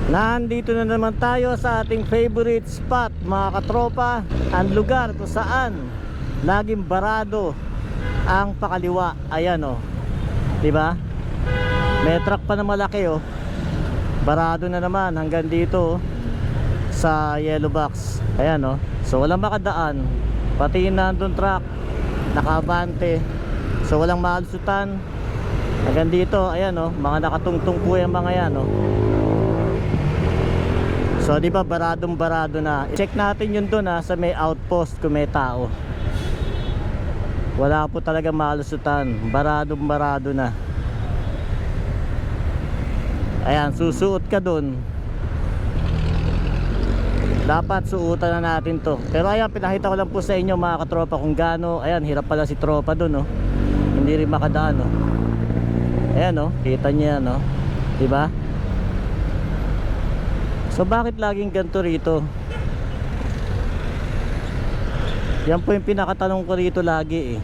Nandito na naman tayo sa ating favorite spot mga katropa. Ang lugar kung saan laging barado ang pakaliwa. Ayan o, diba? May truck pa na malaki o. Barado na naman hanggang dito sa yellow box. Ayan o, so walang makadaan. Pati nandun truck nakabante, so walang maalusutan hanggang dito. Ayan o, mga nakatungtong po yung mga yan o. So di ba baradong barado na. Check natin yun doon sa may outpost kung may tao. Wala po talaga maalusutan. Baradong barado na. Ayan, susuot ka doon. Dapat suotan na natin to. Pero ayan, pinakita ko lang po sa inyo mga katropa kung gaano. Ayan, hirap pala si tropa doon Hindi rin makadaan Ayan kita niya yan diba? So bakit laging ganito rito? Yan po yung pinakatanong ko rito lagi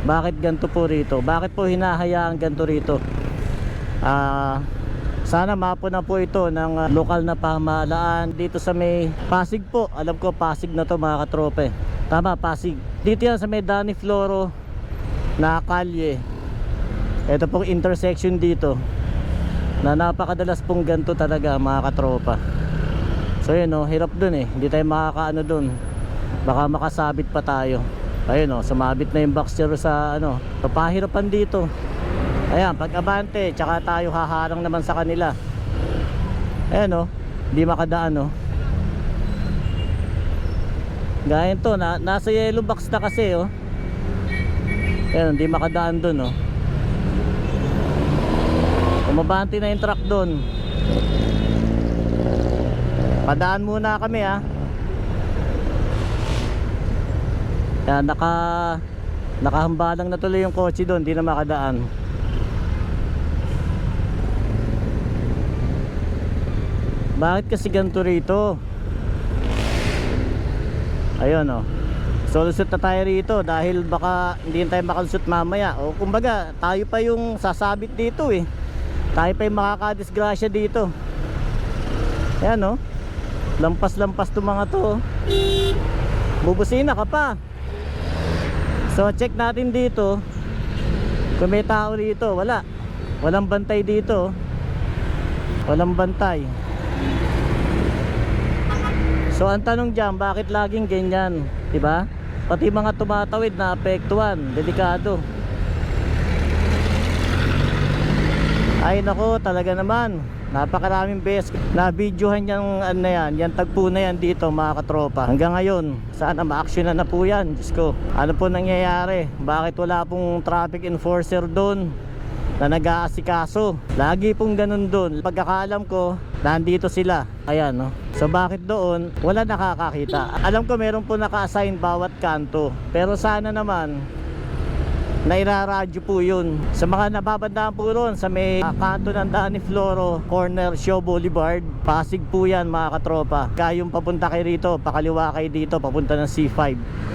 Bakit ganito po rito? Bakit po hinahayaan ganito rito? Sana mapo na po ito ng lokal na pamahalaan dito sa may Pasig po. Alam ko Pasig na to mga katrope. Tama, Pasig. Dito yan sa may Dani Floro na kalye. Ito pong intersection dito na napakadalas pong ganito talaga mga katropa. So yun hirap dun hindi tayo makakaano dun. Baka makasabit pa tayo. Ayun sumabit na yung boxer sa papahirapan dito. Ayan, pag abante tsaka tayo haharang naman sa kanila. Ayan di makadaan Gaya to nasa yellow box na kasi Ayan, di makadaan dun Umabante na yung truck doon. Padaan muna kami Kaya nakahambalang na tuloy yung kotse doon, di na makadaan. Bakit kasi ganito rito? Ayun so lusot na tayo rito dahil baka hindi tayo makalusot mamaya. O kumbaga tayo pa yung sasabit dito tayo pa yung makakadisgrasya dito. Ayan lampas-lampas to mga to bubusina ka pa. So check natin dito kung may tao dito. Walang bantay dito. Walang bantay. So ang tanong dyan, bakit laging ganyan? Diba? Pati mga tumatawid na apektuhan. Delikado. Ay nako, talaga naman napakaraming beses na videohan yung tagpo na yan dito mga katropa. Hanggang ngayon sana ma-actionan na po yan. Diyos ko, ano po nangyayari? Bakit wala pong traffic enforcer doon na nag-aasikaso? Lagi pong ganun doon. Pagkakaalam ko nandito sila. Ayan so bakit doon wala nakakakita? Alam ko meron po naka-assign bawat kanto, pero sana naman nairaradyo po yun sa mga nababandaan po ron sa may kanto ng Dani Floro corner Shaw Boulevard. Pasig po yan mga katropa. Kaya yung papunta kayo rito, pakaliwa kayo dito papunta ng C5.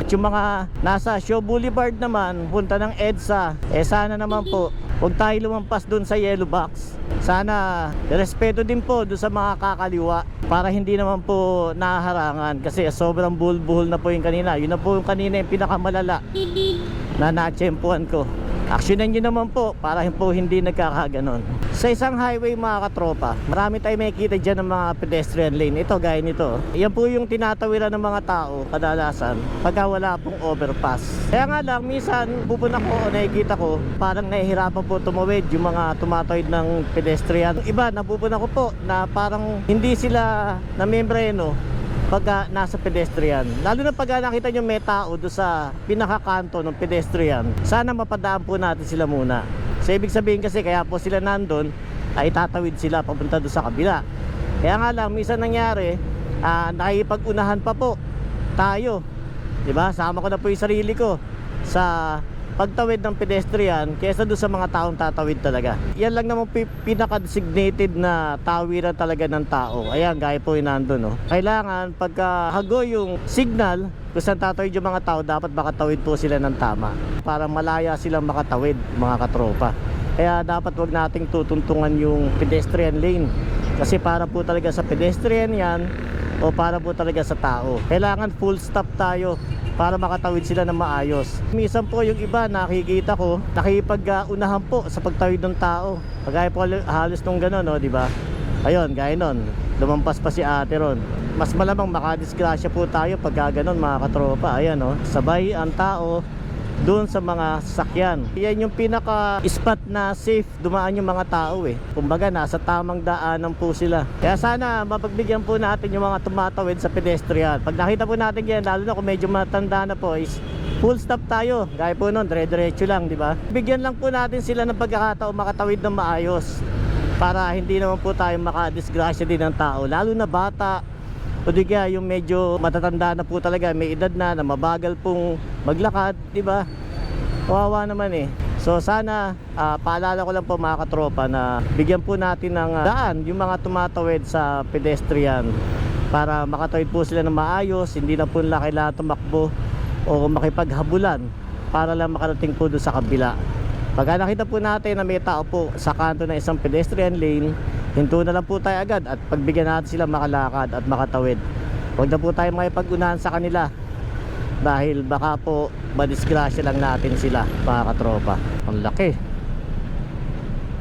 At yung mga nasa Shaw Boulevard naman punta ng EDSA, sana naman po huwag tayo lumampas dun sa yellow box. Sana respeto din po dun sa mga kakaliwa para hindi naman po naharangan. Kasi sobrang buhol-buhol na po yung kanina. Yun na po yung kanina yung pinakamalala na natsempuhan ko. Actionan nyo naman po para po hindi nagkakaganon. Sa isang highway mga katropa, marami tayong makikita dyan ng mga pedestrian lane. Ito gaya nito. Yan po yung tinatawiran ng mga tao kadalasan pagka wala pong overpass. Kaya nga lang minsan pupunta ko o nakikita ko parang nahihirapan po tumawid yung mga tumatawid ng pedestrian. Iba napupunta ko po na parang hindi sila na membreno pagka nasa pedestrian. Lalo na pagka nakita nyo may tao doon sa pinakakanto ng pedestrian, sana mapadaan po natin sila muna. So ibig sabihin kasi kaya po sila nandun ay tatawid sila papunta doon sa kabila. Kaya nga lang minsan nangyari nakipag-unahan pa po tayo, diba? Sama ko na po yung sarili ko sa pagtawid ng pedestrian kaysa doon sa mga taong tatawid talaga. Yan lang naman pinaka-designated na tawiran talaga ng tao. Ayan, gaya po yung nandun Kailangan pagka hago yung signal kung saan tatawid yung mga tao, dapat makatawid po sila ng tama para malaya silang makatawid mga katropa. Kaya dapat wag nating tutuntungan yung pedestrian lane Kasi para po talaga sa pedestrian yan o para po talaga sa tao. Kailangan full stop tayo para makatawid sila ng maayos. Minsan po yung iba nakikita ko nakipag-unahan po sa pagtawid ng tao. Kagaya po halos nung gano'n, no, di ba? Ayun, gaya nun, lumampas pa si ate ron. Mas malamang makadisgrasya po tayo pagka gano'n, mga katropa. Ayan, no, sabay ang tao doon sa mga sasakyan. Yan yung pinaka spot na safe dumaan yung mga tao eh. Kumbaga nasa tamang daanan po sila. Kaya sana mapagbigyan po natin yung mga tumatawid sa pedestrian. Pag nakita po natin yan, lalo na kung medyo matanda na po, is full stop tayo. Gaya po nun, dire-diretso lang, di ba? Bigyan lang po natin sila ng pagkakataon makatawid ng maayos para hindi naman po tayo makadisgrasya din ng tao, lalo na bata o di kaya yung medyo matatanda na po talaga, may edad na mabagal pong maglakad, di ba? Kawawa naman eh. So sana paalala ko lang po mga katropa na bigyan po natin ng daan yung mga tumatawid sa pedestrian para makatawid po sila ng maayos, hindi na po nila kailangan tumakbo o makipaghabulan para lang makarating po doon sa kabila. Pagka nakita po natin na may tao po sa kanto ng isang pedestrian lane, hinto na lang po tayo agad at pagbigyan natin sila makalakad at makatawid. Huwag na po tayo makipag-unahan sa kanila dahil baka po madisgrasya lang natin sila, mga katropa. Ang laki.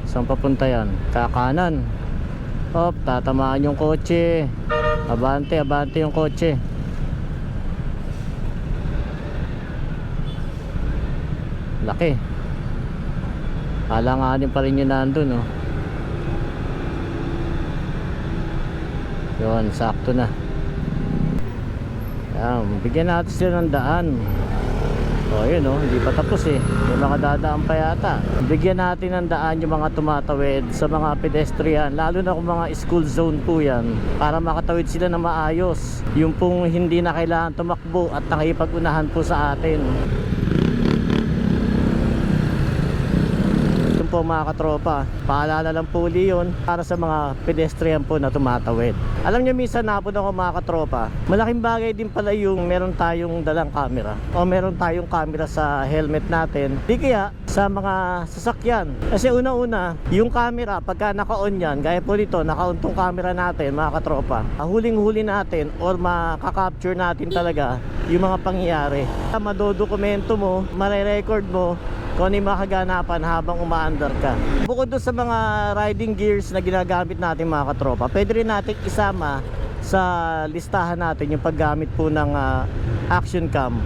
Saan papunta yan? Kakanan. Hop, tatamaan yung kotse. Abante, abante yung kotse. Laki. Alanganin pa rin yun nandun, oh. Yun, sakto na. Yan, bigyan natin sila ng daan. O yun, oh, hindi pa tapos eh. May mga dadaan pa yata. Bigyan natin ng daan yung mga tumatawid sa mga pedestrian, lalo na kung mga school zone po yan, para makatawid sila ng maayos. Yung pong hindi na kailangan tumakbo at nakipag-unahan po sa atin. Po mga katropa, paalala lang po yun para sa mga pedestrian po na tumatawid. Alam nyo, minsan napod ako mga katropa, malaking bagay din pala yung meron tayong dalang camera o meron tayong camera sa helmet natin, di kaya sa mga sasakyan. Kasi una-una, yung camera pagka naka-on yan, gaya po dito, naka-on tong camera natin mga katropa, huling-huli natin or makaka-capture natin talaga yung mga pangyayari. Madodokumento mo, mare-record mo kung ano yung makaganapan habang umaandar ka. Bukod doon sa mga riding gears na ginagamit natin mga katropa, pwede rin natin isama sa listahan natin yung paggamit po ng action cam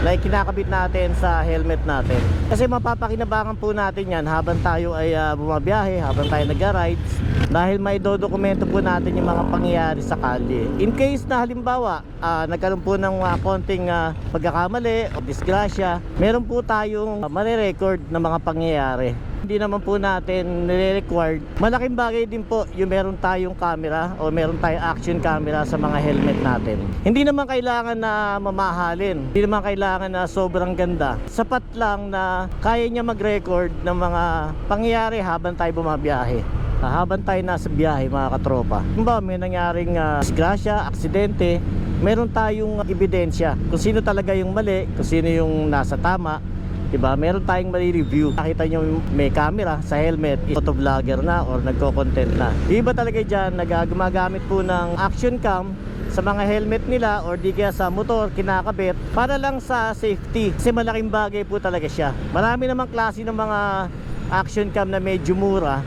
na kinakabit natin sa helmet natin. Kasi mapapakinabangan po natin yan habang tayo ay bumabiyahe, habang tayo nag-rides, dahil may dodokumento po natin yung mga pangyayari sa kalye. In case na halimbawa nagkaroon po ng konting pagkakamali o disgrasya, meron po tayong mare-record ng mga pangyayari. Hindi naman po natin nire-required. Malaking bagay din po yung meron tayong camera o meron tayong action camera sa mga helmet natin. Hindi naman kailangan na mamahalin, hindi naman kailangan na sobrang ganda. Sapat lang na kaya niya mag-record ng mga pangyayari habang tayo bumabiyahe, habang tayo nasa biyahe mga katropa. Kung ba may nangyaring disgrasya, aksidente, meron tayong ebidensya kung sino talaga yung mali, kung sino yung nasa tama, diba? Meron tayong mali-review. Nakita nyo may camera sa helmet, photovlogger na or nagko-content na. Iba talaga dyan, gumagamit po ng action cam sa mga helmet nila or di kaya sa motor kinakabit para lang sa safety. Kasi malaking bagay po talaga siya. Marami namang klase ng mga action cam na medyo mura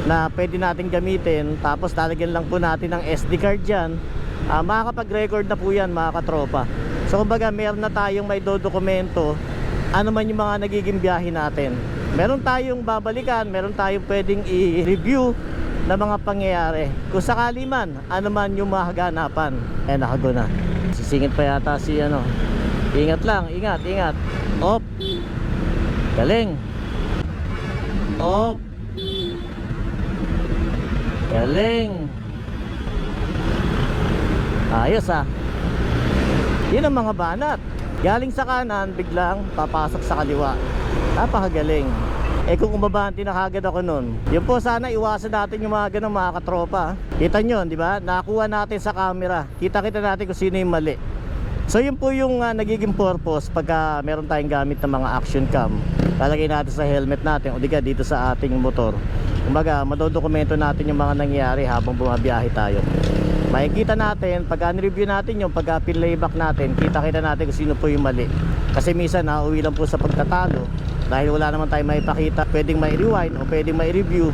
na pwede natin gamitin, tapos lalagyan lang po natin ng SD card dyan. Makakapag-record na po yan mga katropa. So kumbaga meron na tayong may dokumento ano man yung mga nagiging biyahe natin. Meron tayong babalikan, meron tayong pwedeng i-review na mga pangyayari. Kung sakali man, ano man yung mahaganapan. Eh, nakago na. Sisingit pa yata si ano. Ingat lang, ingat, ingat. Op. Galing. Op. Galing. Ayos ah. Yun ang mga banat. Galing sa kanan, biglang papasok sa kaliwa. Napakagaling. Eh kung umabanti na kagad ako nun, yun po, sana iwasan natin yung mga ganang mga katropa. Kita nyo, di ba? Nakuha natin sa camera. Kita-kita natin kung sino yung mali. So yun po yung nagiging purpose pagka meron tayong gamit ng mga action cam. Lalagay natin sa helmet natin o di ka dito sa ating motor Kumbaga, madodokumento natin yung mga nangyayari habang bumabiyahe tayo. Makikita natin, pag review natin yung playback natin, kita-kita natin kung sino po yung mali. Kasi minsan nauwi lang po sa pagtatalo dahil wala naman tayong maipakita. Pwedeng mai-rewind o pwedeng mai-review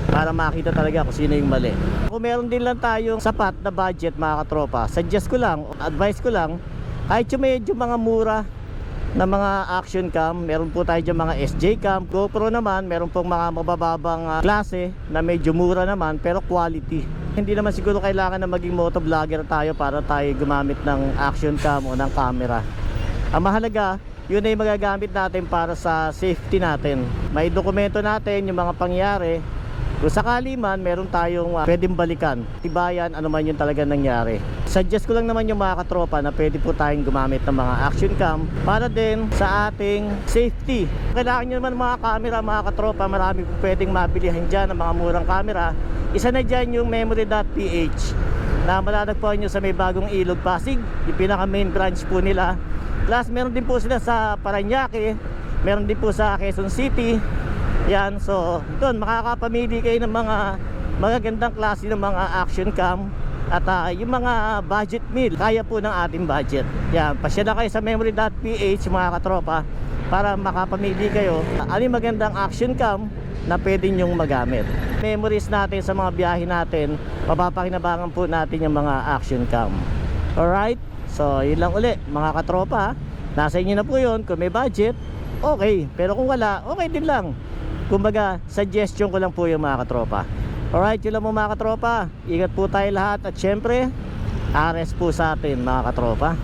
para makita talaga kung sino yung mali. Kung meron din lang tayong sapat na budget mga katropa, suggest ko lang, advice ko lang, kahit yung medyo mga mura na mga action cam, meron po tayo dyan mga SJ cam. GoPro naman, meron pong mga mabababang klase na medyo mura naman pero quality. Hindi naman siguro kailangan na maging motovlogger tayo para tayo gumamit ng action cam o ng camera. Ang mahalaga, yun ay magagamit natin para sa safety natin. May dokumento natin yung mga pangyari. Kung sakali man, meron tayong pwedeng balikan, tibayan, ano man yung talaga nangyari. Suggest ko lang naman yung mga katropa na pwede po tayong gumamit ng mga action cam para din sa ating safety. Kailangan nyo naman mga camera, mga katropa, marami po pwedeng mabilihan dyan ng mga murang camera. Isa na dyan yung memory.ph na malalagpuan nyo sa may bagong Ilog, Pasig, yung pinaka main branch po nila. Plus meron din po sila sa Parañaque, meron din po sa Quezon City. Yan, so doon makakapamili kayo ng mga magagandang klase ng mga action cam. At yung mga budget meal, kaya po ng ating budget. Yan, pasya na kayo sa memory.ph mga katropa para makapamili kayo ano yung magandang action cam na pwede nyong magamit. Memories natin sa mga biyahe natin, mapapakinabangan po natin yung mga action cam. Alright, so yun lang uli mga katropa. Nasa inyo na po yun. Kung may budget, okay. Pero kung wala, okay din lang. Kumbaga, suggestion ko lang po yung mga katropa. Alright, yun lang po mga katropa. Ingat po tayo lahat. At syempre, RS po sa atin mga katropa.